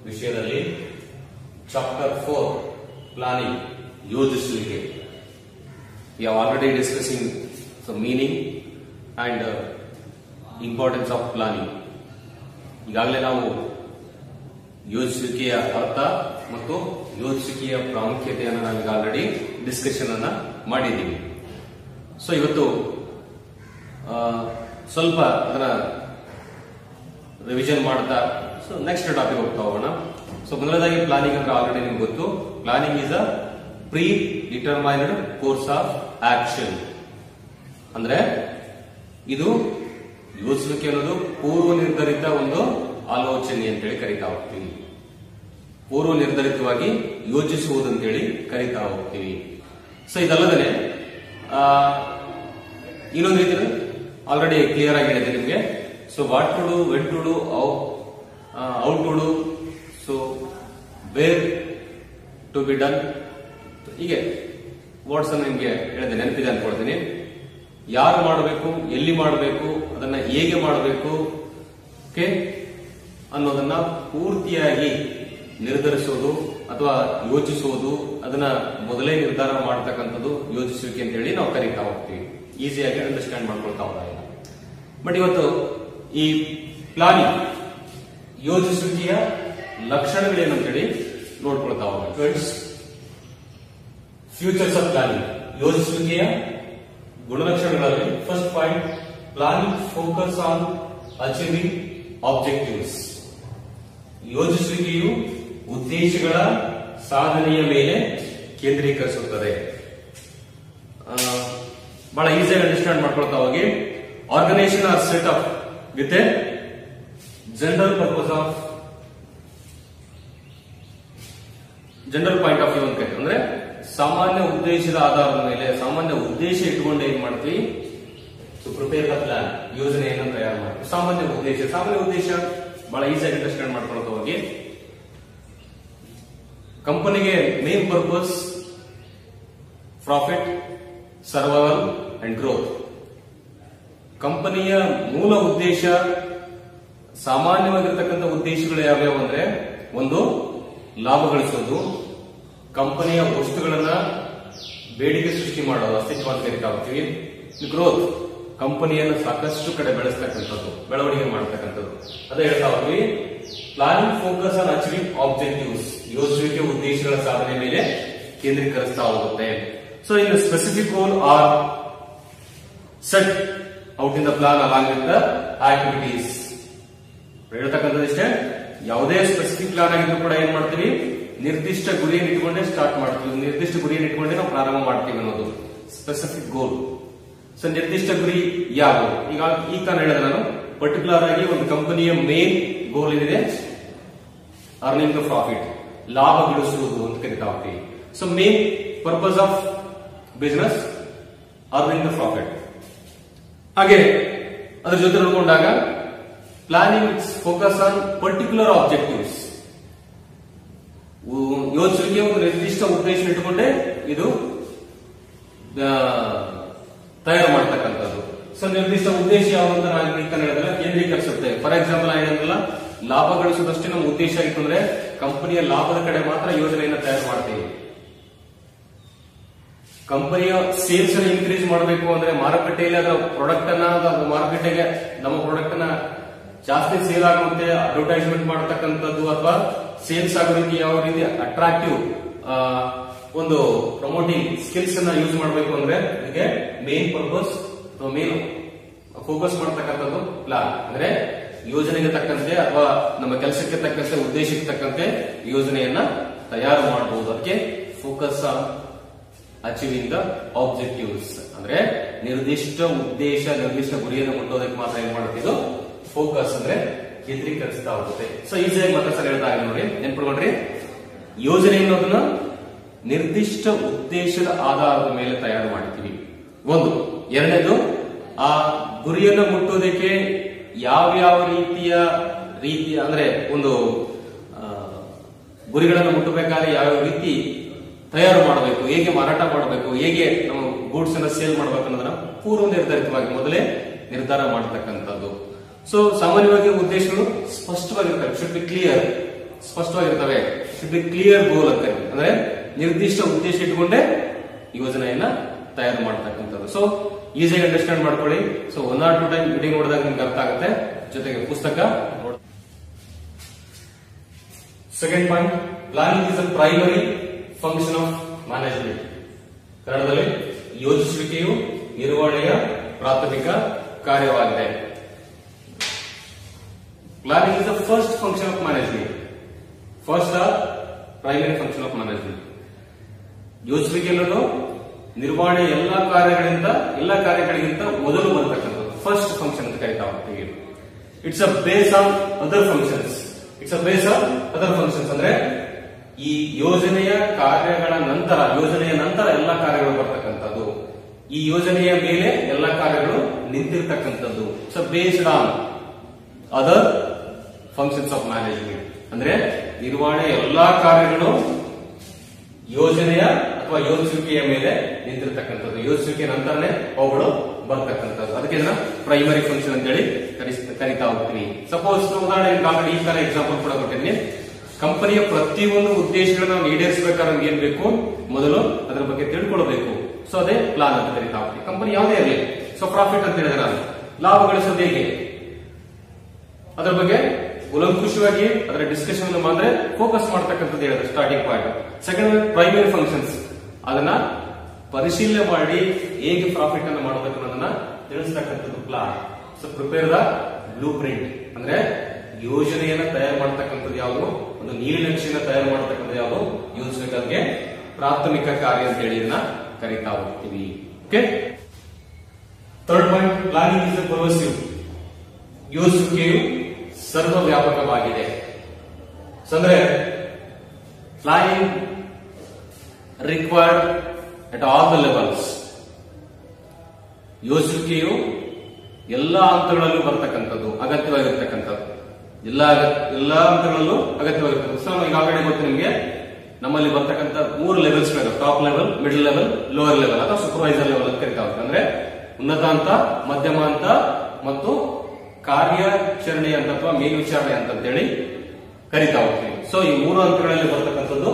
ವಿಷಯದಲ್ಲಿ chapter 4 planning ಯೋಜಿಸುವಿಕೆ. We have already discussing the meaning and importance of planning. ಈಗಾಗಲೇ ನಾವು ಯೋಜಿಸುವಿಕೆಯ ಅರ್ಥ ಮತ್ತು ಯೋಜಿಸುವಿಕೆಯ ಪ್ರಾಮುಖ್ಯತೆಯನ್ನು ನಾವೀಗ ಆಲ್ರೆಡಿ ಡಿಸ್ಕಷನ್ ಅನ್ನ ಮಾಡಿದ್ದೀವಿ. ಸೊ ಇವತ್ತು ಸ್ವಲ್ಪ ಅದನ್ನ ರಿವಿಷನ್ ಮಾಡ್ತಾ ನೆಕ್ಸ್ಟ್ ಟಾಪಿಕ್ ಹೋಗ್ತಾ ಹೋಗೋಣ. ಸೊ ಮೊದಲದಾಗಿ ಪ್ಲಾನಿಂಗ್ ಅಂದ್ರೆ ಆಲ್ರೆಡಿ ನಿಮ್ಗೆ ಗೊತ್ತು. Planning is a predetermined course of action. ಅಂದ್ರೆ ಇದು ಯೋಜಿಸುವಿಕೆ ಅನ್ನೋದು ಪೂರ್ವ ನಿರ್ಧರಿತ ಒಂದು ಆಲೋಚನೆ ಅಂತೇಳಿ ಕರಿತಾ ಹೋಗ್ತೀವಿ. ಪೂರ್ವ ನಿರ್ಧರಿತವಾಗಿ ಯೋಚಿಸುವುದು ಅಂತೇಳಿ ಕರಿತಾ ಹೋಗ್ತೀವಿ. ಸೊ ಇದಲ್ಲದೆ ಇನ್ನೊಂದು ರೀತಿ ಆಲ್ರೆಡಿ ಕ್ಲಿಯರ್ ಆಗಿ ಹೇಳಿದೆ ನಿಮಗೆ. So what to do, when to do, how to do, so where to be done, ಹೀಗೆ ವರ್ಡ್ಸ್ ಅನ್ನು ನಿಮ್ಗೆ ಹೇಳಿದೆ, ನೆನಪಿದೆ ಅನ್ಕೊಳ್ತೀನಿ. ಯಾರು ಮಾಡಬೇಕು, ಎಲ್ಲಿ ಮಾಡಬೇಕು, ಅದನ್ನ ಹೇಗೆ ಮಾಡಬೇಕು ಅನ್ನೋದನ್ನ ಪೂರ್ತಿಯಾಗಿ ನಿರ್ಧರಿಸೋದು ಅಥವಾ ಯೋಚಿಸುವುದು, ಅದನ್ನ ಮೊದಲೇ ನಿರ್ಧಾರ ಮಾಡತಕ್ಕಂಥದ್ದು ಯೋಚಿಸುವಿಕೆ ಅಂತ ಹೇಳಿ ನಾವು ಕರೀತಾ ಹೋಗ್ತೀವಿ. ಈಸಿಯಾಗಿ ಅಂಡರ್ಸ್ಟ್ಯಾಂಡ್ ಮಾಡ್ಕೊಳ್ತಾ ಹೋದಾಗ. ಬಟ್ ಇವತ್ತು ಈ ಪ್ಲಾನಿಂಗ್ ಯೋಜಿಸುವಿಕೆಯ ಲಕ್ಷಣಗಳೇನಂತೇಳಿ ನೋಡ್ಕೊಳ್ತಾ ಹೋಗೋಣ. ಫ್ರೆಂಡ್ಸ್, ಫ್ಯೂಚರ್ಸ್ ಆಫ್ ಪ್ಲಾನಿಂಗ್, ಯೋಜಿಸುವಿಕೆಯ ಗುಣಲಕ್ಷಣಗಳಲ್ಲಿ first point, planning focus on achieving objectives. ಯೋಜಿಸುವಿಕೆಯು ಉದ್ದೇಶಗಳ ಸಾಧನೆಯ ಮೇಲೆ ಕೇಂದ್ರೀಕರಿಸುತ್ತದೆ. ಬಹಳ ಈಸಿಯಾಗಿ ಅಂಡರ್ಸ್ಟ್ಯಾಂಡ್ ಮಾಡ್ಕೊಳ್ತಾ ಹೋಗಿ, organisation are set up with a general purpose of general point of view ಅಂತ ಕರೀತಾರೆ. ಅಂದ್ರೆ ಸಾಮಾನ್ಯ ಉದ್ದೇಶದ ಆಧಾರದ ಮೇಲೆ, ಸಾಮಾನ್ಯ ಉದ್ದೇಶ ಇಟ್ಕೊಂಡು ಏನ್ ಮಾಡ್ತೀವಿ, ಟು ಪ್ರಿಪೇರ್ ದ ಪ್ಲಾನ್, ಯೋಜನೆಯನ್ನು ತಯಾರು ಮಾಡ್ತೀವಿ. ಸಾಮಾನ್ಯ ಉದ್ದೇಶ ಬಹಳ ಈಸಿಯಾಗಿ ಅಂಡರ್ಸ್ಟ್ಯಾಂಡ್ ಮಾಡ್ಕೊಳ್ತಾ ಹೋಗಿ, ಕಂಪನಿಗೆ main purpose profit, survival and growth. ಕಂಪನಿಯ ಮೂಲ ಉದ್ದೇಶ, ಸಾಮಾನ್ಯವಾಗಿರ್ತಕ್ಕಂಥ ಉದ್ದೇಶಗಳು ಯಾವ್ಯಾವ ಅಂದ್ರೆ, ಒಂದು ಲಾಭ ಗಳಿಸೋದು, ಕಂಪನಿಯ ವಸ್ತುಗಳನ್ನ ಬೇಡಿಕೆ ಸೃಷ್ಟಿ ಮಾಡೋದು, ಅಸ್ತಿತ್ವ ಅಂತ ಕರಿತಾ ಹೋಗ್ತೀವಿ. ಗ್ರೋತ್, ಕಂಪನಿಯನ್ನು ಸಾಕಷ್ಟು ಕಡೆ ಬೆಳೆಸ್ತಕ್ಕಂಥದ್ದು, ಬೆಳವಣಿಗೆ ಮಾಡತಕ್ಕಂಥದ್ದು. ಅದೇ ಹೇಳ್ತಾ ಹೋಗ್ತೀವಿ. Planning focus on achieving objectives, ಯೋಜಿಸುವಿಕೆ ಉದ್ದೇಶಗಳ ಸಾಧನೆ ಮೇಲೆ ಕೇಂದ್ರೀಕರಿಸ್ತಾ ಹೋಗುತ್ತೆ. So in specific goal are set out in the plan along with the activities. ಹೇಳ್ತಕ್ಕಂಥದ್ದು ಇಷ್ಟೇ, ಯಾವುದೇ ಸ್ಪೆಸಿಫಿಕ್ ಪ್ಲಾನ್ ಆಗಿದ್ರು ಕೂಡ ಏನ್ ಮಾಡ್ತೀವಿ, ನಿರ್ದಿಷ್ಟ ಗುರಿಯನ್ನು ಇಟ್ಕೊಂಡೇ ಸ್ಟಾರ್ಟ್ ಮಾಡ್ತೀವಿ, ನಿರ್ದಿಷ್ಟ ಗುರಿಯನ್ನು ಇಟ್ಕೊಂಡೇ ನಾವು ಪ್ರಾರಂಭ ಮಾಡ್ತೀವಿ ಅನ್ನೋದು ಸ್ಪೆಸಿಫಿಕ್ ಗೋಲ್. ಸೊ ನಿರ್ದಿಷ್ಟ ಗುರಿ ಯಾವುದು, ಈಗ ತಾನು ಹೇಳಿದೆ ನಾನು, ಪರ್ಟಿಕ್ಯುಲರ್ ಆಗಿ ಒಂದು ಕಂಪನಿಯ ಮೇನ್ ಗೋಲ್ ಏನಿದೆ, ಅರ್ನಿಂಗ್ ದ ಪ್ರಾಫಿಟ್, ಲಾಭ ಗಳಿಸುವುದು ಅಂತ ಕರಿತಾ ಹೋಗ್ತೀವಿ. So main purpose of business earning the profit. ಹಾಗೆ ಅದ್ರ ಜೊತೆ ನೋಡಿಕೊಂಡಾಗ planning focus on particular objectives. ಯೋಚಿಸುವಿಕೆ ಒಂದು ನಿರ್ದಿಷ್ಟ ಉದ್ದೇಶ ಇಟ್ಟುಕೊಂಡೇ ಇದು ತಯಾರು ಮಾಡ್ತಕ್ಕಂಥದ್ದು. ಸೊ ನಿರ್ದಿಷ್ಟ ಉದ್ದೇಶ ಯಾವುದು ನಾನು ಹೇಳಿದ್ರೆ ಕೇಂದ್ರೀಕರಿಸುತ್ತೆ. ಫಾರ್ ಎಕ್ಸಾಂಪಲ್ ಏನಂದ್ರಲ್ಲ, ಲಾಭ ಗಳಿಸೋದಷ್ಟೇ ನಮ್ಮ ಉದ್ದೇಶ ಆಗಿತ್ತು ಅಂದ್ರೆ ಕಂಪನಿಯ ಲಾಭದ ಕಡೆ ಮಾತ್ರ ಯೋಜನೆಯನ್ನು ತಯಾರು ಮಾಡ್ತೀವಿ. ಕಂಪನಿಯ ಸೇಲ್ಸ್ ಅನ್ನು ಇನ್ಕ್ರೀಸ್ ಮಾಡಬೇಕು ಅಂದ್ರೆ ಮಾರುಕಟ್ಟೆಯಲ್ಲಿ ಅದರ ಪ್ರಾಡಕ್ಟ್ ಅನ್ನ, ಮಾರುಕಟ್ಟೆಗೆ ನಮ್ಮ ಪ್ರಾಡಕ್ಟ್ ಅನ್ನ ಜಾಸ್ತಿ ಸೇಲ್ ಆಗುವಂತೆ ಅಡ್ವರ್ಟೈಸ್ಮೆಂಟ್ ಮಾಡತಕ್ಕಂಥದ್ದು, ಅಥವಾ ಸೇಲ್ಸ್ ಆಗೋ ರೀತಿ ಯಾವ ರೀತಿ ಅಟ್ರಾಕ್ಟಿವ್ ಒಂದು ಪ್ರಮೋಟಿಂಗ್ ಸ್ಕಿಲ್ಸ್ ಅನ್ನ ಯೂಸ್ ಮಾಡಬೇಕು ಅಂದ್ರೆ ಇದಕ್ಕೆ ಮೇನ್ ಪರ್ಪಸ್ ಅಥವಾ ಮೇನ್ ಫೋಕಸ್ ಮಾಡತಕ್ಕಂಥದ್ದು ಪ್ಲಾನ್. ಅಂದ್ರೆ ಯೋಜನೆಗೆ ತಕ್ಕಂತೆ ಅಥವಾ ನಮ್ಮ ಕೆಲಸಕ್ಕೆ ತಕ್ಕಂತೆ, ಉದ್ದೇಶಕ್ಕೆ ತಕ್ಕಂತೆ ಯೋಜನೆಯನ್ನ ತಯಾರು ಮಾಡಬಹುದು. ಅದಕ್ಕೆ focus on achieving the objectives. ಅಂದ್ರೆ ನಿರ್ದಿಷ್ಟ ಉದ್ದೇಶ, ನಿರ್ದಿಷ್ಟ ಗುರಿಯನ್ನು ಮುಟ್ಟೋದಕ್ಕೆ ಮಾತ್ರ ಏನ್ ಮಾಡ್ತಿದ್ದು ಫೋಕಸ್ ಅಂದ್ರೆ ಕೇಂದ್ರೀಕರಿಸ್ತಾ ಹೋಗುತ್ತೆ. ಸೊ ಈಸಿಯಾಗಿ ಮತ್ತೆ ಸರ್ ಹೇಳ್ತಾ ಇದ್ದೀನಿ ನೋಡಿ, ನೆನ್ಪಿಡ್ಕೊಂಡ್ರಿ. ಯೋಜನೆ ಅನ್ನೋದನ್ನ ನಿರ್ದಿಷ್ಟ ಉದ್ದೇಶದ ಆಧಾರದ ಮೇಲೆ ತಯಾರು ಮಾಡ್ತೀವಿ, ಒಂದು. ಎರಡನೇದು, ಆ ಗುರಿಯನ್ನು ಮುಟ್ಟೋದಕ್ಕೆ ಯಾವ್ಯಾವ ರೀತಿಯ ಅಂದ್ರೆ ಒಂದು ಗುರಿಗಳನ್ನು ಮುಟ್ಟಬೇಕಾದ್ರೆ ಯಾವ್ಯಾವ ರೀತಿ ತಯಾರು ಮಾಡಬೇಕು, ಹೇಗೆ ಮಾರಾಟ ಮಾಡಬೇಕು, ಹೇಗೆ ನಮ್ಮ ಗೂಡ್ಸ್ ಅನ್ನ ಸೇಲ್ ಮಾಡಬೇಕು ಅನ್ನೋದನ್ನ ಪೂರ್ವ ನಿರ್ಧರಿತವಾಗಿ ಮೊದಲೇ ನಿರ್ಧಾರ ಮಾಡತಕ್ಕಂಥದ್ದು. ಸೊ ಸಾಮಾನ್ಯವಾಗಿ ಉದ್ದೇಶಗಳು ಸ್ಪಷ್ಟವಾಗಿರ್ತವೆ, ಶುಡ್ ಬಿ ಕ್ಲಿಯರ್. ಸ್ಪಷ್ಟವಾಗಿರ್ತವೆ. ಶುಡ್ ಬಿ ಕ್ಲಿಯರ್ ಗೋಲ್ ಅಂತ ಅಂದ್ರೆ ನಿರ್ದಿಷ್ಟ ಉದ್ದೇಶ ಇಟ್ಟುಕೊಂಡೇ ಯೋಜನೆಯನ್ನ ತಯಾರು ಮಾಡತಕ್ಕಂಥದ್ದು. ಸೊ ಈಸಿಯಾಗಿ ಅಂಡರ್ಸ್ಟ್ಯಾಂಡ್ ಮಾಡ್ಕೊಳ್ಳಿ. ಸೊ 1 or 2 ಟೈಮ್ ವಿಡಿಯೋ ನೋಡಿದಾಗ ನಿಮ್ಗೆ ಅರ್ಥ ಆಗುತ್ತೆ. ಜೊತೆಗೆ ಪುಸ್ತಕ ನೋಡಿ. Second point, planning is a primary function of management. ಕನ್ನಡದಲ್ಲಿ ಯೋಜಿಸುವಿಕೆಯು ನಿರ್ವಹಣೆಯ ಪ್ರಾಥಮಿಕ ಕಾರ್ಯವಾಗಿದೆ. Planning is the first function of management. First primary function of management. ಯೋಜಿಸುವಿಕೆ ಅನ್ನೋದು ನಿರ್ವಹಣೆ ಎಲ್ಲಾ ಕಾರ್ಯಗಳಿಗಿಂತ ಮೊದಲು ಬರತಕ್ಕಂಥದ್ದು. ಫಸ್ಟ್ ಫಂಕ್ಷನ್ ಅಂತ ಕರೀತಾ ಹೋಗ್ತೀವಿ. It's a base on other functions. ಅಂದ್ರೆ ಈ ಯೋಜನೆಯ ನಂತರ ಎಲ್ಲಾ ಕಾರ್ಯಗಳು ಬರ್ತಕ್ಕಂಥದ್ದು. ಈ ಯೋಜನೆಯ ಮೇಲೆ ಎಲ್ಲಾ ಕಾರ್ಯಗಳು ನಿಂತಿರ್ತಕ್ಕಂಥದ್ದು. So based on other functions of management. ಅಂದ್ರೆ ನಿರ್ವಹಣೆ ಎಲ್ಲಾ ಕಾರ್ಯಗಳು ಯೋಜನೆಯ ಅಥವಾ ಯೋಜಿಸುವಿಕೆಯ ಮೇಲೆ ನಿಂತಿರ್ತಕ್ಕಂಥದ್ದು. ಯೋಜಿಸುವಿಕೆ ನಂತರನೇ ಅವುಗಳು ಬರ್ತಕ್ಕಂಥದ್ದು. ಅದಕ್ಕೆ ಇದನ್ನ ಪ್ರೈಮರಿ ಫಂಕ್ಷನ್ ಅಂತ ಹೇಳಿ ಕರೀತಾ ಹೋಗ್ತೀವಿ. ಸಪೋಸ್ ಉದಾಹರಣೆಗೆ ಆಲ್ರೆಡಿ ಈ ತರ ಎಕ್ಸಾಂಪಲ್ ಕೂಡ ಕೊಟ್ಟಿದ್ದೀನಿ. ಕಂಪನಿಯ ಪ್ರತಿಯೊಂದು ಉದ್ದೇಶಗಳನ್ನ ನಾವು ಈಡೇರಿಸಬೇಕಾದ್ರೆ ನಮ್ಗೆ ಏನ್ ಬೇಕು, ಮೊದಲು ಅದರ ಬಗ್ಗೆ ತಿಳ್ಕೊಳ್ಬೇಕು. ಸೊ ಅದೇ ಪ್ಲಾನ್ ಅಂತ ಕರೀತಾ ಹೋಗ್ತೀವಿ. ಕಂಪನಿ ಯಾವುದೇ ಇರಲಿ. ಸೊ ಪ್ರಾಫಿಟ್ ಅಂತ ಹೇಳಿದ್ರೆ ನಾನು ಲಾಭ ಗಳಿಸೋದು ಹೇಗೆ, ಅದರ ಬಗ್ಗೆ ಉಲಂಕುಷವಾಗಿ ಅದರ ಡಿಸ್ಕಷನ್ ಮಾತ್ರ ಫೋಕಸ್ ಮಾಡತಕ್ಕಂಥದ್ದು ಹೇಳಿದ್ರೆ starting point. Second primary functions, ಅದನ್ನ ಪರಿಶೀಲನೆ ಮಾಡಿ ಹೇಗೆ ಪ್ರಾಫಿಟ್ ಅನ್ನು ಮಾಡಬೇಕು ಅನ್ನೋದನ್ನ ತಿಳಿಸ್ತಕ್ಕಂಥದ್ದು plan. So prepare the blueprint ಅಂದ್ರೆ ಯೋಜನೆಯನ್ನ ತಯಾರು ಮಾಡತಕ್ಕಂಥದ್ದು ಯಾವುದು, ಒಂದು ನೀಲನಕ್ಷೆಯನ್ನ ತಯಾರು ಮಾಡತಕ್ಕಂಥದ್ದು ಯಾವುದು, ಯೋಜಿಸಬೇಕಾದ್ರೆ ಪ್ರಾಥಮಿಕ ಕಾರ್ಯ ಅಂತ ಹೇಳಿ ಇದನ್ನ ಕರೀತಾ ಹೋಗ್ತೀವಿ. Okay. Third point, planning is pervasive. ಯೋಜಿಸುವಿಕೆಯು ಸರ್ವವ್ಯಾಪಕವಾಗಿದೆ. ಅಂದ್ರೆ planning required at all the levels. ಯೋಜಿಸುವಿಕೆಯು ಎಲ್ಲಾ ಹಂತಗಳಲ್ಲೂ ಬರ್ತಕ್ಕಂಥದ್ದು, ಅಗತ್ಯವಾಗಿರ್ತಕ್ಕಂಥದ್ದು. ಎಲ್ಲಾ ಹಂತಗಳಲ್ಲೂ ಅಗತ್ಯವಾಗಿರ್ತಕ್ಕಂಥ. ಸೊ ಈಗ ಆಲ್ರೆಡಿ ಗೊತ್ತು ನಿಮಗೆ, ನಮ್ಮಲ್ಲಿ ಬರ್ತಕ್ಕಂಥ 3 ಲೆವೆಲ್ಸ್ ಗಳು: top level, middle level, lower level ಅಥವಾ ಸೂಪರ್ವೈಸರ್ ಲೆವೆಲ್ ಅಂತ ಕರಿತಾ ಹೋಗ್ತಾರೆ. ಅಂದ್ರೆ ಉನ್ನತ ಹಂತ, ಮಧ್ಯಮ ಹಂತ ಮತ್ತು ಕಾರ್ಯಾಚರಣೆ ಅಂತ ಅಥವಾ ಮೇಲ್ವಿಚಾರಣೆ ಅಂತ ಹೇಳಿ ಕರಿತಾ ಹೋಗ್ತೀವಿ. ಸೊ ಈ 3 ಹಂತಗಳಲ್ಲಿ ಬರ್ತಕ್ಕಂಥದ್ದು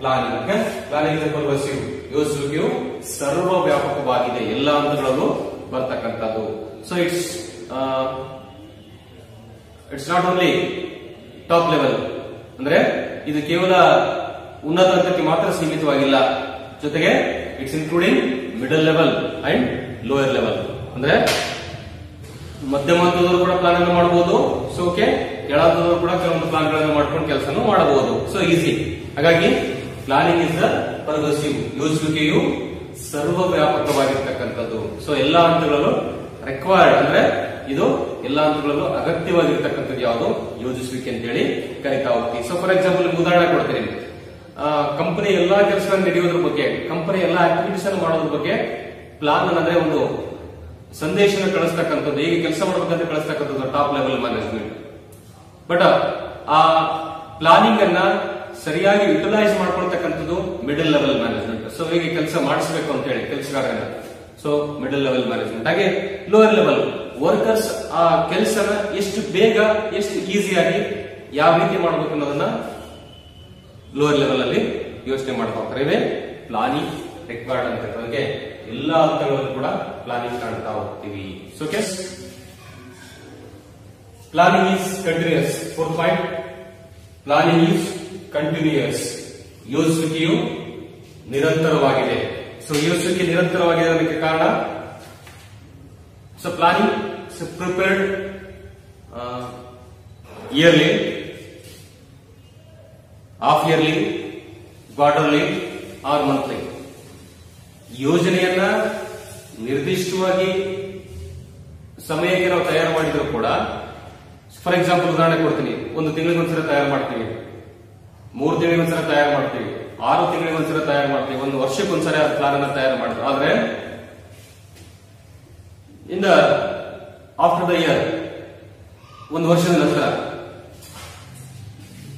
ಪ್ಲಾನಿಂಗ್. Planning is pervasive. ಯೋಜಿಸುವಿಕೆಯು ಸರ್ವವ್ಯಾಪಕವಾಗಿದೆ, ಎಲ್ಲಾ ಹಂತಗಳಲ್ಲೂ ಬರ್ತಕ್ಕಂಥದ್ದು. So it's not only top level. ಅಂದ್ರೆ ಇದು ಕೇವಲ ಉನ್ನತ ಹಂತಕ್ಕೆ ಮಾತ್ರ ಸೀಮಿತವಾಗಿಲ್ಲ. ಜೊತೆಗೆ it's including middle level and lower level. ಅಂದ್ರೆ ಮಧ್ಯಮ ಹಂತದವರು ಕೂಡ ಪ್ಲಾನ್ ಅನ್ನು ಮಾಡಬಹುದು. ಸೊ ಓಕೆ, ಕೆಳಹಂತದವರು ಕೂಡ ಕೆಲವೊಂದು ಪ್ಲಾನ್ ಗಳನ್ನು ಮಾಡ್ಕೊಂಡು ಕೆಲಸನೂ ಮಾಡಬಹುದು. So easy. ಹಾಗಾಗಿ ಪ್ಲಾನಿಂಗ್ ಇಸ್ ದ ಪರ್ವಸಿವ್. ಯೋಜಿಸುವಿಕೆಯು ಸರ್ವವ್ಯಾಪಕವಾಗಿರ್ತಕ್ಕಂಥದ್ದು. ಸೊ ಎಲ್ಲಾ ಹಂತಗಳಲ್ಲೂ ರಿಕ್ವೈರ್ಡ್ ಅಂದ್ರೆ ಇದು ಎಲ್ಲಾ ಹಂತಗಳಲ್ಲೂ ಅಗತ್ಯವಾಗಿರ್ತಕ್ಕಂಥದ್ದು ಯಾವುದು, ಯೋಜಿಸುವಿಕೆ ಅಂತ ಹೇಳಿ ಕರಿತಾ ಹೋಗ್ತೀವಿ. ಸೊ ಫಾರ್ ಎಕ್ಸಾಂಪಲ್ ಉದಾಹರಣೆ ಕೊಡ್ತೀನಿ. ಕಂಪನಿ ಎಲ್ಲಾ ಕೆಲಸಗಳನ್ನು ನಡೆಯೋದ್ರ ಬಗ್ಗೆ, ಕಂಪನಿ ಎಲ್ಲಾ ಆಕ್ಟಿವಿಟೀಸ್ ಅನ್ನು ಮಾಡೋದ್ರ ಬಗ್ಗೆ ಪ್ಲಾನ್ ಅಂದ್ರೆ ಒಂದು ಸಂದೇಶನ ಕಳಿಸ್ತಕ್ಕಂಥದ್ದು, ಹೇಗೆ ಕೆಲಸ ಮಾಡಬೇಕಂತ ಕಳಿಸ್ತಕ್ಕಂಥದ್ದು ಟಾಪ್ ಲೆವೆಲ್ ಮ್ಯಾನೇಜ್ಮೆಂಟ್. ಬಟ್ ಆ ಪ್ಲಾನಿಂಗ್ ಅನ್ನ ಸರಿಯಾಗಿ ಯುಟಿಲೈಸ್ ಮಾಡ್ಕೊಳ್ತಕ್ಕಂಥದ್ದು ಮಿಡಲ್ ಲೆವೆಲ್ ಮ್ಯಾನೇಜ್ಮೆಂಟ್. ಸೊ ಹೇಗೆ ಕೆಲಸ ಮಾಡಿಸಬೇಕು ಅಂತ ಹೇಳಿ ಕೆಲಸಗಾರನ. So middle level management. ಹಾಗೆ ಲೋಯರ್ ಲೆವೆಲ್ ವರ್ಕರ್ಸ್ ಆ ಕೆಲಸನ ಎಷ್ಟು ಬೇಗ, ಎಷ್ಟು ಈಸಿಯಾಗಿ ಯಾವ ರೀತಿ ಮಾಡಬೇಕು ಅನ್ನೋದನ್ನ ಲೋಯರ್ ಲೆವೆಲ್ ಅಲ್ಲಿ ಯೋಚನೆ ಮಾಡ್ತಾ ಹೋಗ್ತಾರೆ. ಇವೇ ಪ್ಲಾನಿಂಗ್ ರಿಕ್ವೈರ್ಡ್ ಅಂತ. ಅದಕ್ಕೆ ಎಲ್ಲಾ ಹಂತಗಳಲ್ಲೂ ಕೂಡ ಪ್ಲಾನಿಂಗ್ ಕಾಣ್ತಾ ಹೋಗ್ತೀವಿ. ಸೊ ಕೆಸ್ planning is continuous. Fourth point, planning is continuous. ಯೋಜಿಸುವಿಕೆಯು ನಿರಂತರವಾಗಿದೆ. ಸೊ ಯೋಜಿಸುವಿಕೆ ನಿರಂತರವಾಗಿದೆ ಅದಕ್ಕೆ ಕಾರಣ, so planning prepared yearly, half yearly, quarterly or monthly. ಯೋಜನೆಯನ್ನ ನಿರ್ದಿಷ್ಟವಾಗಿ ಸಮಯಕ್ಕೆ ನಾವು ತಯಾರು ಮಾಡಿದ್ರು ಕೂಡ, ಫಾರ್ ಎಕ್ಸಾಂಪಲ್ ಉದಾಹರಣೆ ಕೊಡ್ತೀನಿ. 1 ತಿಂಗಳಿಗೊಂದ್ಸಲ ತಯಾರು ಮಾಡ್ತೀವಿ, 3 ತಿಂಗಳಿಗೊಂದ್ಸಲ ತಯಾರು ಮಾಡ್ತೀವಿ, 6 ತಿಂಗಳಿಗೊಂದ್ಸಲ ತಯಾರು ಮಾಡ್ತೀವಿ, 1 ವರ್ಷಕ್ಕೊಂದ್ಸಲ ಪ್ಲಾನ್ ಅನ್ನ ತಯಾರು ಮಾಡ್ತೀವಿ. ಆದ್ರೆ in the after the year, 1 ವರ್ಷದ ನಂತರ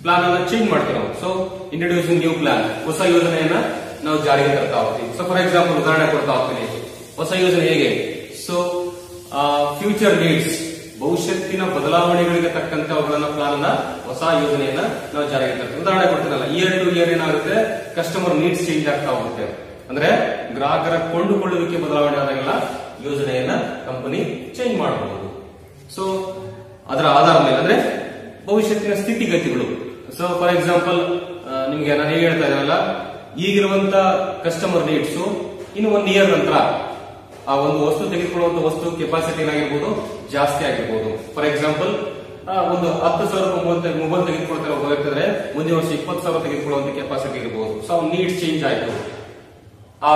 ಪ್ಲಾನ್ ಅನ್ನ ಚೇಂಜ್ ಮಾಡ್ತೀವಿ ನಾವು. ಸೊ ಇಂಟ್ರೊಡ್ಯೂಸಿಂಗ್ ನ್ಯೂ ಪ್ಲಾನ್, ಹೊಸ ಯೋಜನೆಯನ್ನ ನಾವು ಜಾರಿಗೆ ತರ್ತಾ ಹೋಗ್ತೀವಿ. ಸೊ ಫಾರ್ ಎಕ್ಸಾಂಪಲ್ ಉದಾಹರಣೆ ಕೊಡ್ತಾ ಹೋಗ್ತೀನಿ. ಹೊಸ ಯೋಜನೆ ಹೇಗೆ? ಸೊ ಫ್ಯೂಚರ್ ನೀಡ್ಸ್, ಭವಿಷ್ಯತ್ತಿನ ಬದಲಾವಣೆಗಳಿಗೆ ತಕ್ಕಂತೆ ಅವುಗಳನ್ನ ಪ್ಲಾನ್ ಅನ್ನ ಹೊಸ ಯೋಜನೆಯನ್ನ ನಾವು ಜಾರಿಗೆ ತರ್ತೀವಿ. ಉದಾಹರಣೆ ಕೊಡ್ತೀನಲ್ಲ, ಇಯರ್ ಟು ಇಯರ್ ಏನಾಗುತ್ತೆ, ಕಸ್ಟಮರ್ ನೀಡ್ಸ್ ಚೇಂಜ್ ಆಗ್ತಾ ಹೋಗುತ್ತೆ. ಅಂದ್ರೆ ಗ್ರಾಹಕರ ಕೊಂಡುಕೊಳ್ಳುವಿಕೆ ಬದಲಾವಣೆ ಆದಾಗೆಲ್ಲ ಯೋಜನೆಯನ್ನ ಕಂಪನಿ ಚೇಂಜ್ ಮಾಡಬಹುದು. ಸೊ ಅದರ ಆಧಾರದ ಮೇಲೆ ಅಂದ್ರೆ ಭವಿಷ್ಯತ್ತಿನ ಸ್ಥಿತಿಗತಿಗಳು. ಸೊ ಫಾರ್ ಎಕ್ಸಾಂಪಲ್ ನಿಮ್ಗೆ ನಾನು ಹೇಗೆ ಹೇಳ್ತಾ ಇದ್ದೀನಲ್ಲ, ಈಗಿರುವಂತ ಕಸ್ಟಮರ್ ನೀಡ್ಸ್ ಇನ್ನು 1 ಇಯರ್ ನಂತರ ಆ ಒಂದು ವಸ್ತು ತೆಗೆದುಕೊಳ್ಳುವಂತ ವಸ್ತು ಕೆಪಾಸಿಟಿ ಏನಾಗಿರ್ಬೋದು, ಜಾಸ್ತಿ ಆಗಿರ್ಬೋದು. ಫಾರ್ ಎಕ್ಸಾಂಪಲ್ ಒಂದು 10,000 ಮೊಬೈಲ್ ತೆಗೆದುಕೊಳ್ತಾರೆ ಒಬ್ಬ ವ್ಯಕ್ತಿ ಅಂದ್ರೆ ಮುಂದಿನ ವರ್ಷ 20,000 ತೆಗೆದುಕೊಳ್ಳುವಂತ ಕೆಪಾಸಿಟಿ ಇರಬಹುದು. ಸೊ ಅವ್ನ ನೀಡ್ಸ್ ಚೇಂಜ್ ಆಯ್ತು, ಆ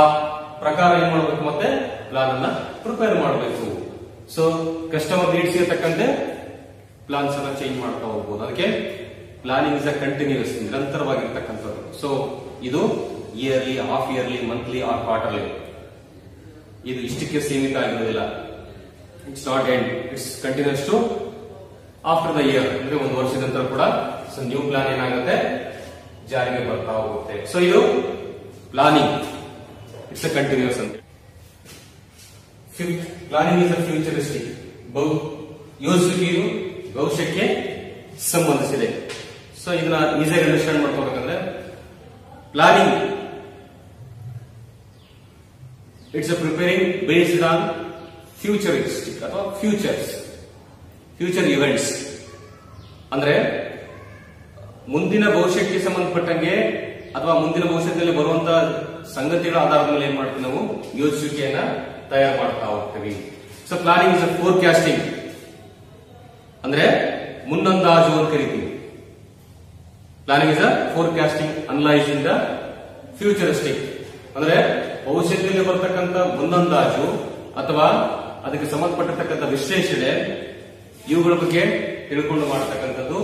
ಪ್ರಕಾರ ಏನ್ ಮಾಡಬೇಕು, ಮತ್ತೆ ಪ್ಲಾನ್ ಅನ್ನ ಪ್ರಿಪೇರ್ ಮಾಡಬೇಕು. ಸೊ ಕಸ್ಟಮರ್ ನೀಡ್ಸ್ ಗೆ ತಕ್ಕಂತೆ ಪ್ಲಾನ್ಸ್ ಅನ್ನ ಚೇಂಜ್ ಮಾಡ್ತಾ ಹೋಗ್ಬೋದು. ಅದಕ್ಕೆ ಪ್ಲಾನಿಂಗ್ ಇಸ್ ಅ ಕಂಟಿನ್ಯೂಸ್, ನಿರಂತರವಾಗಿರ್ತಕ್ಕಂಥದ್ದು. ಸೊ ಇದು yearly, half yearly, monthly or quarterly, ಇದು ಇಷ್ಟಕ್ಕೆ ಸೀಮಿತ ಆಗಿರೋದಿಲ್ಲ. It's not end, it's continuous to after the year. ಅಂದ್ರೆ 1 ವರ್ಷದ ನಂತರ ಕೂಡ ಸೊ ನ್ಯೂ ಪ್ಲಾನ್ ಏನಾಗುತ್ತೆ, ಜಾರಿಗೆ ಬರ್ತಾ ಹೋಗುತ್ತೆ. ಸೊ ಇದು ಪ್ಲಾನಿಂಗ್, ಇಟ್ಸ್ ಅ ಕಂಟಿನ್ಯೂಸ್ ಅಂತ. ಪ್ಲಾನಿಂಗ್ ಇಸ್ ಅ ಫ್ಯೂಚರಿಸ್ಟಿಕ್, ಯೋಜಿಸುವಿಕೆಯು ಭವಿಷ್ಯಕ್ಕೆ ಸಂಬಂಧಿಸಿದೆ. ಸೊ ಇದನ್ನ ಈಸಿಯಾಗಿ ಅಂಡರ್ಸ್ಟ್ಯಾಂಡ್ ಮಾಡ್ಕೋಬೇಕಂದ್ರೆ, planning it's a preparing based on futuristic ಅಥವಾ ಫ್ಯೂಚರ್ ಇವೆಂಟ್ಸ್. ಅಂದ್ರೆ ಮುಂದಿನ ಭವಿಷ್ಯಕ್ಕೆ ಸಂಬಂಧಪಟ್ಟಂಗೆ ಅಥವಾ ಮುಂದಿನ ಭವಿಷ್ಯದಲ್ಲಿ ಬರುವಂತಹ ಸಂಗತಿಗಳ ಆಧಾರದ ಮೇಲೆ ಏನ್ ಮಾಡ್ತೀವಿ, ನಾವು ಯೋಜಿಸುವಿಕೆಯನ್ನ ತಯಾರು ಮಾಡ್ತಾ ಹೋಗ್ತೀವಿ. So planning is a forecasting, ಅಂದ್ರೆ ಮುನ್ನಂದಾಜು ಅಂತ ಕರಿತೀವಿ. Planning is a forecasting analysing the futuristic, ಅಂದ್ರೆ ಭವಿಷ್ಯದಲ್ಲಿ ಬರ್ತಕ್ಕಂಥ ಮುನ್ನಂದಾಜು ಅಥವಾ ಅದಕ್ಕೆ ಸಂಬಂಧಪಟ್ಟಿರ್ತಕ್ಕಂಥ ವಿಶ್ಲೇಷಣೆ, ಇವುಗಳ ಬಗ್ಗೆ ತಿಳ್ಕೊಂಡು ಮಾಡತಕ್ಕಂಥದ್ದು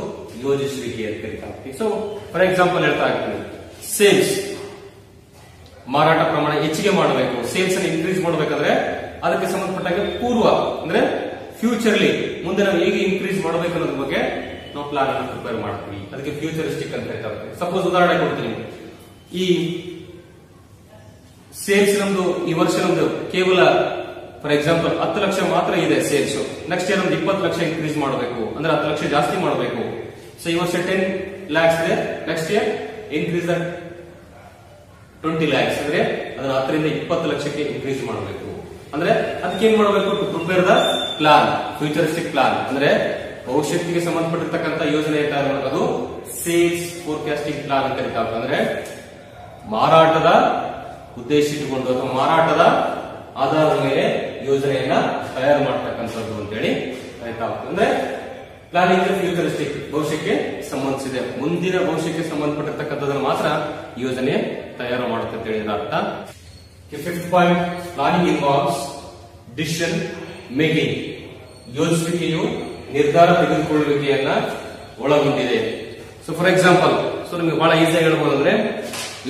ಯೋಜಿಸುವಿಕೆ ಅಂತ ಕರಿತೀವಿ. ಸೊ ಫಾರ್ ಎಕ್ಸಾಂಪಲ್ ಹೇಳ್ತಾ ಇರ್ತೀನಿ, ಸೇಲ್ಸ್, ಮಾರಾಟ ಪ್ರಮಾಣ ಹೆಚ್ಚಿಗೆ ಮಾಡಬೇಕು, ಸೇಲ್ಸ್ ಅನ್ನು ಇನ್ಕ್ರೀಸ್ ಮಾಡಬೇಕಂದ್ರೆ ಅದಕ್ಕೆ ಸಂಬಂಧಪಟ್ಟಾಗ ಪೂರ್ವ ಅಂದ್ರೆ ಫ್ಯೂಚರ್ಲಿ ಮುಂದೆ ನಾವು ಹೇಗೆ ಇನ್ಕ್ರೀಸ್ ಮಾಡಬೇಕು ಅನ್ನೋದ್ರ ಬಗ್ಗೆ ನಾವು ಪ್ಲಾನ್ ಅನ್ನು ಪ್ರಿಪೇರ್ ಮಾಡ್ತೀವಿ. ಅದಕ್ಕೆ ಫ್ಯೂಚರಿಸ್ಟಿಕ್ ಅಂತ ಹೇಳ್ತಾರೆ. ಸಪೋಸ್ ಉದಾಹರಣೆ ಕೊಡ್ತೀನಿ, ಈ ಸೇಲ್ಸ್ ನಮ್ದು ಈ ವರ್ಷ ನಮ್ದು ಕೇವಲ ಫಾರ್ ಎಕ್ಸಾಂಪಲ್ 10 ಲಕ್ಷ ಮಾತ್ರ ಇದೆ ಸೇಲ್ಸ್, ನೆಕ್ಸ್ಟ್ ಇಯರ್ ನಮ್ದು 20 ಲಕ್ಷ ಇನ್ಕ್ರೀಸ್ ಮಾಡಬೇಕು, ಅಂದ್ರೆ 10 ಲಕ್ಷ ಜಾಸ್ತಿ ಮಾಡಬೇಕು. ಸೊ ಈ ವರ್ಷ 10 lakhs ಇದೆ, ನೆಕ್ಸ್ಟ್ ಇಯರ್ ಇನ್ಕ್ರೀಸ್ 20 lakhs, ಅಂದ್ರೆ ಅದನ್ನ 10 ರಿಂದ 20 ಲಕ್ಷಕ್ಕೆ ಇನ್ಕ್ರೀಸ್ ಮಾಡಬೇಕು. ಅಂದ್ರೆ ಅದಕ್ಕೆ ಏನ್ ಮಾಡಬೇಕು, to prepare the plan, futuristic plan, ಅಂದ್ರೆ ಭವಿಷ್ಯತ್ತಿಗೆ ಸಂಬಂಧಪಟ್ಟಿರ್ತಕ್ಕಂಥ ಯೋಜನೆ ತಯಾರು ಮಾಡೋದು ಸೇಲ್ಸ್ ಫೋರ್ಕಾಸ್ಟಿಂಗ್ ಪ್ಲಾನ್ ಅಂತ ಕರೀತಾರೆ. ಅಂದ್ರೆ ಮಾರಾಟದ ಉದ್ದೇಶ ಇಟ್ಟುಕೊಂಡು ಅಥವಾ ಮಾರಾಟದ ಆಧಾರದ ಮೇಲೆ ಯೋಜನೆಯನ್ನ ತಯಾರು ಮಾಡತಕ್ಕಂಥದ್ದು ಅಂತೇಳಿ ಕರೀತಾ ಹೋಗ್ತದೆ. ಅಂದ್ರೆ ಪ್ಲಾನಿಂಗ್ ಫ್ಯೂಚರಿಸ್ಟಿಕ್, ಭವಿಷ್ಯಕ್ಕೆ ಸಂಬಂಧಿಸಿದೆ, ಮುಂದಿನ ಭವಿಷ್ಯಕ್ಕೆ ಸಂಬಂಧಪಟ್ಟಿರ್ತಕ್ಕಂಥದ್ದನ್ನು ಮಾತ್ರ ಯೋಜನೆ ತಯಾರು ಮಾಡುತ್ತೆ ಅಂತ ಹೇಳಿದ ಅರ್ಥ. Fifth point, planning involves decision making, ಯೋಜಿಸುವಿಕೆಯು ನಿರ್ಧಾರ ತೆಗೆದುಕೊಳ್ಳುವಿಕೆಯನ್ನ ಒಳಗೊಂಡಿದೆ. ಸೊ ಫಾರ್ ಎಕ್ಸಾಂಪಲ್, ಸೊ ನಿಮಗೆ ಬಹಳ ಈಸಿಯಾಗಿ ಹೇಳ್ಬೋದು, ಅಂದ್ರೆ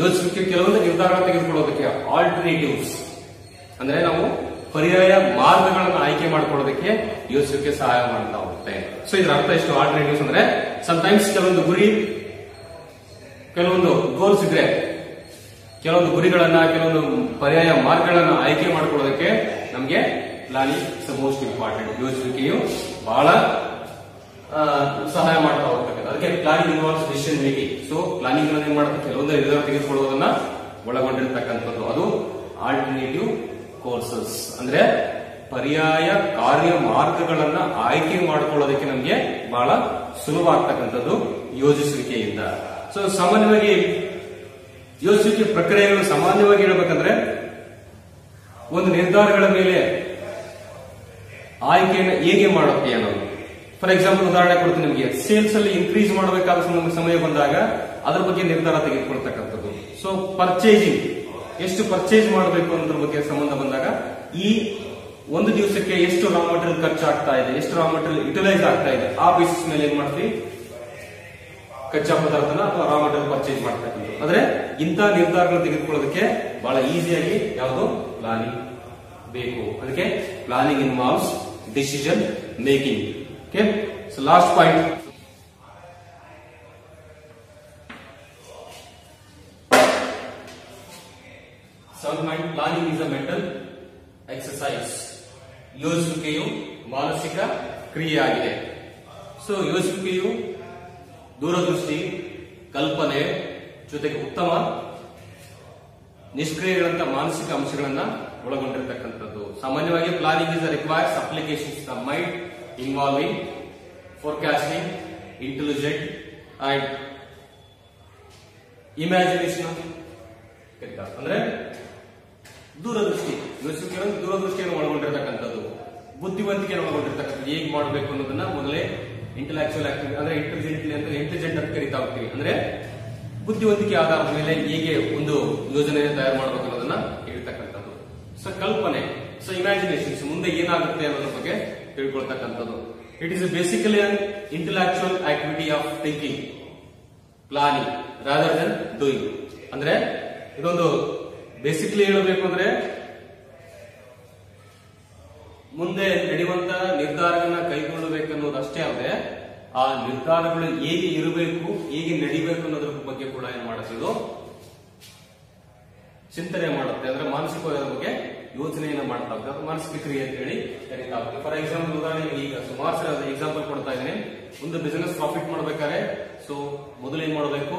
ಯೋಜಿಸುವಿಕೆ ಕೆಲವೊಂದು ನಿರ್ಧಾರ ತೆಗೆದುಕೊಳ್ಳೋದಕ್ಕೆ ಆಲ್ಟರ್ನೇಟಿವ್ಸ್, ಅಂದ್ರೆ ನಾವು ಪರ್ಯಾಯ ಮಾರ್ಗಗಳನ್ನು ಆಯ್ಕೆ ಮಾಡಿಕೊಳ್ಳೋದಕ್ಕೆ ಯೋಜಿಸುವಿಕೆ ಸಹಾಯ ಮಾಡ್ತಾ ಹೋಗುತ್ತೆ. ಸೊ ಇದರ ಅರ್ಥ ಎಷ್ಟು, ಆಲ್ಟರ್ನೇಟಿವ್ಸ್ ಅಂದ್ರೆ ಸಮಟೈಮ್ಸ್ ಕೆಲವೊಂದು ಗುರಿ, ಕೆಲವೊಂದು ಗೋಲ್ಸ್ ಇದ್ರೆ ಕೆಲವೊಂದು ಗುರಿಗಳನ್ನ, ಕೆಲವೊಂದು ಪರ್ಯಾಯ ಮಾರ್ಗಗಳನ್ನ ಆಯ್ಕೆ ಮಾಡಿಕೊಳ್ಳೋದಕ್ಕೆ ನಮಗೆ ಪ್ಲಾನಿಂಗ್ ಇಸ್ ಮೋಸ್ಟ್ ಇಂಪಾರ್ಟೆಂಟ್. ಯೋಜಿಸುವಿಕೆಯು ಬಹಳ ಸಹಾಯ ಮಾಡ್ತಾ ಹೋಗ್ತದೆ. ಅದಕ್ಕೆ planning involves decision making. So planning ಏನ್ ಮಾಡುತ್ತೆ, ಕೆಲವೊಂದು ನಿರ್ಧಾರ ತೆಗೆದುಕೊಳ್ಳುವುದನ್ನ ಒಳಗೊಂಡಿರ್ತಕ್ಕಂಥದ್ದು. ಅದು ಆಲ್ಟರ್ನೇಟಿವ್ ಕೋರ್ಸಸ್, ಅಂದ್ರೆ ಪರ್ಯಾಯ ಕಾರ್ಯ ಮಾರ್ಗಗಳನ್ನ ಆಯ್ಕೆ ಮಾಡಿಕೊಳ್ಳೋದಕ್ಕೆ ನಮಗೆ ಬಹಳ ಸುಲಭ ಆಗ್ತಕ್ಕಂಥದ್ದು ಯೋಜಿಸುವಿಕೆಯಿಂದ. ಸೊ ಸಾಮಾನ್ಯವಾಗಿ ಯೋಜಿಸುವಿಕೆ ಪ್ರಕ್ರಿಯೆಗಳು ಸಾಮಾನ್ಯವಾಗಿ ಹೇಳ್ಬೇಕಂದ್ರೆ ಒಂದು ನಿರ್ಧಾರಗಳ ಮೇಲೆ ಆಯ್ಕೆಯನ್ನು ಹೇಗೆ ಮಾಡುತ್ತೆ ಅನ್ನೋದು. ಫಾರ್ ಎಕ್ಸಾಂಪಲ್ ಉದಾಹರಣೆ ಕೊಡ್ತೀನಿ ನಿಮಗೆ, ಸೇಲ್ಸ್ ಅಲ್ಲಿ ಇನ್ಕ್ರೀಸ್ ಮಾಡಬೇಕಾದ ಸಮಯ ಬಂದಾಗ ಅದರ ಬಗ್ಗೆ ನಿರ್ಧಾರ ತೆಗೆದುಕೊಳ್ತಕ್ಕಂಥದ್ದು. ಸೊ ಪರ್ಚೇಸಿಂಗ್, ಎಷ್ಟು ಪರ್ಚೇಸ್ ಮಾಡಬೇಕು ಅನ್ನೋದ್ರ ಬಗ್ಗೆ ಸಂಬಂಧ ಬಂದಾಗ ಈ ಒಂದು ದಿವಸಕ್ಕೆ ಎಷ್ಟು ರಾ ಮಟೀರಿಯಲ್ ಖರ್ಚಾಗ್ತಾ ಇದೆ, ಎಷ್ಟು ರಾ ಮಟೀರಿಯಲ್ ಯುಟಿಲೈಸ್ ಆಗ್ತಾ ಇದೆ, ಆ ಬೇಸಿಸ್ ಮೇಲೆ ಏನ್ ಮಾಡ್ತೀವಿ, ಕಚ್ಚಾ ಪದಾರ್ಥನ ಅಥವಾ ರಾ ಮಟೀರಿಯಲ್ ಪರ್ಚೇಸ್ ಮಾಡ್ತಕ್ಕಂಥದ್ದು. ಆದ್ರೆ ಇಂಥ ನಿರ್ಧಾರಗಳು ತೆಗೆದುಕೊಳ್ಳೋದಕ್ಕೆ ಬಹಳ ಈಸಿಯಾಗಿ ಯಾವುದು, ಪ್ಲಾನಿಂಗ್ ಬೇಕು. ಅದಕ್ಕೆ planning involves decision making. Okay, so last point, planning is a mental exercise. ಯೋಜಿಸುವಿಕೆಯು ಮಾನಸಿಕ ಕ್ರಿಯೆ ಆಗಿದೆ. ಸೊ ಯೋಚಿಕೆಯು ದೂರದೃಷ್ಟಿ, ಕಲ್ಪನೆ ಜೊತೆಗೆ ಉತ್ತಮ ನಿಷ್ಕ್ರಿಯಗಳಂತ ಮಾನಸಿಕ ಅಂಶಗಳನ್ನ ಒಳಗೊಂಡಿರತಕ್ಕಂಥದ್ದು. ಸಾಮಾನ್ಯವಾಗಿ planning is requires applications the mind involving forecasting, intelligent and imagination. ಅಂದ್ರೆ ದೂರದೃಷ್ಟಿ, ಯೋಚಿಕೆಯನ್ನು ದೂರದೃಷ್ಟಿಯನ್ನು ಒಳಗೊಂಡಿರತಕ್ಕಂಥದ್ದು, ಬುದ್ಧಿವಂತಿಕೆಯನ್ನು ಒಳಗೊಂಡಿರ್ತಕ್ಕಂಥದ್ದು. ಹೇಗೆ ಮಾಡಬೇಕು ಅನ್ನೋದನ್ನ ಮೊದಲೇ ಇಂಟೆಲೆಕ್ಚುಯಲ್ ಆಕ್ಟಿವಿಟಿ ಅಂದ್ರೆ ಇಂಟೆಲಿಜೆಂಟ್ ಅಂತ ಕರಿತಾ ಹೋಗ್ತೀವಿ. ಅಂದ್ರೆ ಬುದ್ಧಿವಂತಿಕೆ ಆಧಾರದ ಮೇಲೆ ಹೇಗೆ ಒಂದು ಯೋಜನೆಯನ್ನು ತಯಾರು ಮಾಡಬೇಕು ಅನ್ನೋದನ್ನ ಹೇಳ್ತಕ್ಕಂಥದ್ದು. ಸೊ ಕಲ್ಪನೆ, ಸೊ ಇಮ್ಯಾಜಿನೇಷನ್ಸ್, ಮುಂದೆ ಏನಾಗುತ್ತೆ ಅನ್ನೋದ್ರ ಬಗ್ಗೆ ತಿಳ್ಕೊಳ್ತಕ್ಕಂಥದ್ದು. It is basically an intellectual activity of thinking, planning rather than doing. ಅಂದ್ರೆ ಇದೊಂದು ಬೇಸಿಕಲಿ ಹೇಳಬೇಕು ಅಂದ್ರೆ ಮುಂದೆ ನಡೆಯುವಂತ ನಿರ್ಧಾರಗಳನ್ನ ಕೈಗೊಳ್ಳಬೇಕನ್ನೋದಷ್ಟೇ ಅಲ್ಲದೆ ಆ ನಿರ್ಧಾರಗಳು ಹೇಗೆ ಇರಬೇಕು, ಹೇಗೆ ನಡಿಬೇಕು ಅನ್ನೋದ್ರ ಬಗ್ಗೆ ಕೂಡ ಏನ್ ಮಾಡುತ್ತಿದ್ದು ಚಿಂತನೆ ಮಾಡುತ್ತೆ. ಅಂದ್ರೆ ಮಾನಸಿಕವಾದ ಬಗ್ಗೆ ಯೋಚನೆಯನ್ನ ಮಾಡ್ತಾ ಹೋಗ್ತದೆ, ಮಾನಸಿಕ ಕ್ರಿಯೆ ಅಂತ ಹೇಳಿ ಕರೀತಾ ಹೋಗ್ತದೆ. ಫಾರ್ ಎಕ್ಸಾಂಪಲ್ ಉದಾಹರಣೆಗೆ ಈಗ ಸುಮಾರು ಸಲ ಎಕ್ಸಾಂಪಲ್ ಕೊಡ್ತಾ ಇದ್ದೀನಿ. ಒಂದು ಬಿಸಿನೆಸ್ ಪ್ರಾಫಿಟ್ ಮಾಡ್ಬೇಕಾದ್ರೆ ಸೊ ಮೊದಲು ಏನ್ ಮಾಡಬೇಕು,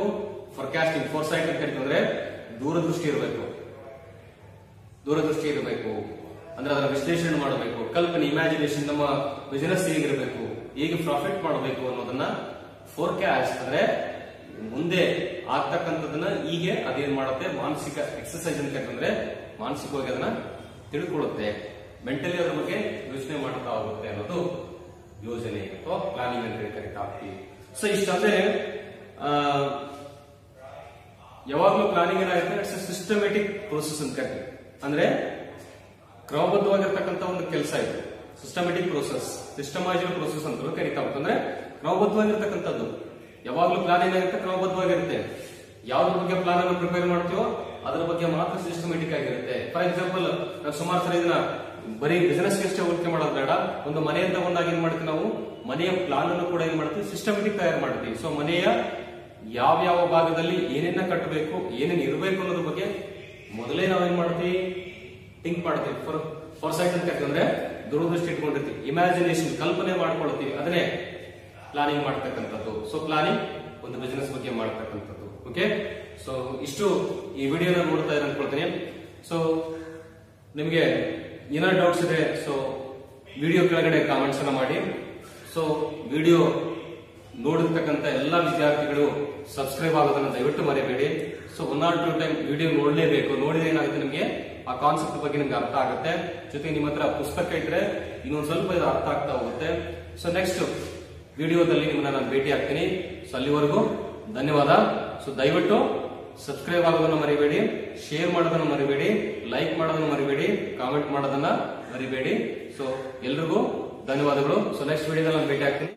ಫೋರ್ಕಾಸ್ಟಿಂಗ್, ಫೋರ್ಸೈಟ್ ಅಂತ ಕರಿತಂದ್ರೆ ದೂರದೃಷ್ಟಿ ಇರಬೇಕು. ಅಂದ್ರೆ ಅದರ ವಿಶ್ಲೇಷಣೆ ಮಾಡಬೇಕು. ಕಲ್ಪನೆ, ಇಮ್ಯಾಜಿನೇಷನ್, ನಮ್ಮ ಬಿಸಿನೆಸ್ ಹೇಗಿರಬೇಕು, ಹೇಗೆ ಪ್ರಾಫಿಟ್ ಮಾಡಬೇಕು ಅನ್ನೋದನ್ನ ಫೋರ್ಕಾಸ್ಟ್ ಅಂದ್ರೆ ಮುಂದೆ ಆಗ್ತಕ್ಕಂಥದನ್ನ ಹೀಗೆ ಅದೇನ್ ಮಾಡುತ್ತೆ, ಮಾನಸಿಕ ಎಕ್ಸರ್ಸೈಸ್ ಅಂತ ಕರಿತಂದ್ರೆ ಮಾನಸಿಕವಾಗಿ ಅದನ್ನ ತಿಳ್ಕೊಳ್ಳುತ್ತೆ, ಮೆಂಟಲಿ ಅದ್ರ ಬಗ್ಗೆ ಯೋಚನೆ ಮಾಡ್ತಾ ಹೋಗುತ್ತೆ ಅನ್ನೋದು ಯೋಜನೆ ಅಥವಾ ಪ್ಲಾನಿಂಗ್ ಅಂತ ಕರಿತಾ ಹೋಗ್ತೀವಿ. ಸೊ ಇಷ್ಟಂದ್ರೆ ಯಾವಾಗ್ಲೂ ಪ್ಲಾನಿಂಗ್ ಏನಾಗುತ್ತೆ, ಇಟ್ಸ್ ಸಿಸ್ಟಮೆಟಿಕ್ ಪ್ರೋಸೆಸ್ ಅಂತ ಕರಿತೀವಿ. ಅಂದ್ರೆ ಕ್ರಮಬದ್ಧವಾಗಿರ್ತಕ್ಕಂಥ ಒಂದು ಕೆಲಸ ಇದೆ. ಸಿಸ್ಟಮೆಟಿಕ್ ಪ್ರೋಸೆಸ್, ಸಿಸ್ಟಮೈಸ್ಡ್ ಪ್ರೋಸೆಸ್ ಅಂತ ಕರಿತಾ ಹೋಗ್ತದೆ. ಅಂದ್ರೆ ಕ್ರಮಬದ್ಧವಾಗಿರ್ತಕ್ಕಂಥದ್ದು. ಯಾವಾಗ್ಲೂ ಪ್ಲಾನ್ ಏನಾಗುತ್ತೆ, ಕ್ರಮಬದ್ಧವಾಗಿರುತ್ತೆ. ಯಾವ್ದ್ರ ಬಗ್ಗೆ ಪ್ಲಾನ್ ಅನ್ನು ಪ್ರಿಪೇರ್ ಮಾಡ್ತೀವೋ ಅದ್ರ ಬಗ್ಗೆ ಮಾತ್ರ ಸಿಸ್ಟಮೆಟಿಕ್ ಆಗಿರುತ್ತೆ. ಫಾರ್ ಎಕ್ಸಾಂಪಲ್ ನಾವು ಸುಮಾರು ಸಲ ಇದನ್ನ ಬರೀ ಬಿಸಿನೆಸ್ ಅಷ್ಟೇ ಹೋಲಿಕೆ ಮಾಡೋದು ಬೇಡ. ಒಂದು ಮನೆಯನ್ನು ತಗೊಂಡಾಗ ಏನ್ ಮಾಡ್ತೀವಿ, ನಾವು ಮನೆಯ ಪ್ಲಾನ್ ಅನ್ನು ಕೂಡ ಏನ್ ಮಾಡ್ತೀವಿ, ಸಿಸ್ಟಮೆಟಿಕ್ ತಯಾರು ಮಾಡ್ತೀವಿ. ಸೊ ಮನೆಯ ಯಾವ ಭಾಗದಲ್ಲಿ ಏನೇನ ಕಟ್ಟಬೇಕು, ಏನೇನು ಇರಬೇಕು ಅನ್ನೋದ್ರ ಬಗ್ಗೆ ಮೊದಲೇ ನಾವೇನ್ ಮಾಡ್ತೀವಿ, ಥಿಂಕ್ ಮಾಡ್ತೀವಿ. ಫೋರ್ಸೈಟ್ ಅಂತ ಅಂದ್ರೆ ದೂರದೃಷ್ಟಿ ಇಟ್ಕೊಂಡಿರ್ತೀವಿ. ಇಮ್ಯಾಜಿನೇಷನ್, ಕಲ್ಪನೆ ಮಾಡ್ಕೊಳ್ತೀವಿ, ಅದನ್ನೇ ಪ್ಲಾನಿಂಗ್ ಮಾಡ್ತಕ್ಕಂಥದ್ದು. ಸೊ ಪ್ಲಾನಿಂಗ್ ಒಂದು ಬಿಸಿನೆಸ್ ಬಗ್ಗೆ ಮಾಡ್ತಕ್ಕಂಥದ್ದು. ಓಕೆ, ಸೊ ಇಷ್ಟು ಈ ವಿಡಿಯೋನ ನೋಡ್ತಾ ಇದ್ರೆ ಅನ್ಕೊಳ್ತೀನಿ. ಸೊ ನಿಮ್ಗೆ ಏನಾದ್ರು ಡೌಟ್ಸ್ ಇದೆ ಸೊ ವಿಡಿಯೋ ಕೆಳಗಡೆ ಕಾಮೆಂಟ್ಸ್ ಅನ್ನ ಮಾಡಿ. ಸೊ ವಿಡಿಯೋ ನೋಡಿರ್ತಕ್ಕಂಥ ಎಲ್ಲಾ ವಿದ್ಯಾರ್ಥಿಗಳು ಸಬ್ಸ್ಕ್ರೈಬ್ ಆಗೋದನ್ನ ದಯವಿಟ್ಟು ಮರೆಯಬೇಡಿ. ಸೊ 1 or 2 ಟೈಮ್ ವಿಡಿಯೋ ನೋಡ್ಲೇಬೇಕು. ನೋಡಿದ್ರೆ ಏನಾಗುತ್ತೆ, ನಿಮ್ಗೆ ಆ ಕಾನ್ಸೆಪ್ಟ್ ಬಗ್ಗೆ ನಿಮ್ಗೆ ಅರ್ಥ ಆಗುತ್ತೆ. ಜೊತೆಗೆ ನಿಮ್ಮ ಹತ್ರ ಪುಸ್ತಕ ಇದ್ರೆ ಇನ್ನೊಂದು ಸ್ವಲ್ಪ ಇದು ಅರ್ಥ ಆಗ್ತಾ ಹೋಗುತ್ತೆ. ಸೊ ನೆಕ್ಸ್ಟ್ ವಿಡಿಯೋದಲ್ಲಿ ನಿಮ್ಮನ್ನ ನಾನು ಭೇಟಿ ಆಗ್ತೀನಿ. ಸೊ ಅಲ್ಲಿವರೆಗೂ ಧನ್ಯವಾದ. ಸೊ ದಯವಿಟ್ಟು ಸಬ್ಸ್ಕ್ರೈಬ್ ಆಗೋದನ್ನ ಮರಿಬೇಡಿ, ಶೇರ್ ಮಾಡೋದನ್ನ ಮರಿಬೇಡಿ, ಲೈಕ್ ಮಾಡೋದನ್ನ ಮರಿಬೇಡಿ, ಕಾಮೆಂಟ್ ಮಾಡೋದನ್ನ ಮರಿಬೇಡಿ. ಸೊ ಎಲ್ರಿಗೂ ಧನ್ಯವಾದಗಳು. ಸೊ ನೆಕ್ಸ್ಟ್ ವಿಡಿಯೋದಲ್ಲಿ ನಾನು ಭೇಟಿ ಆಗ್ತೀನಿ.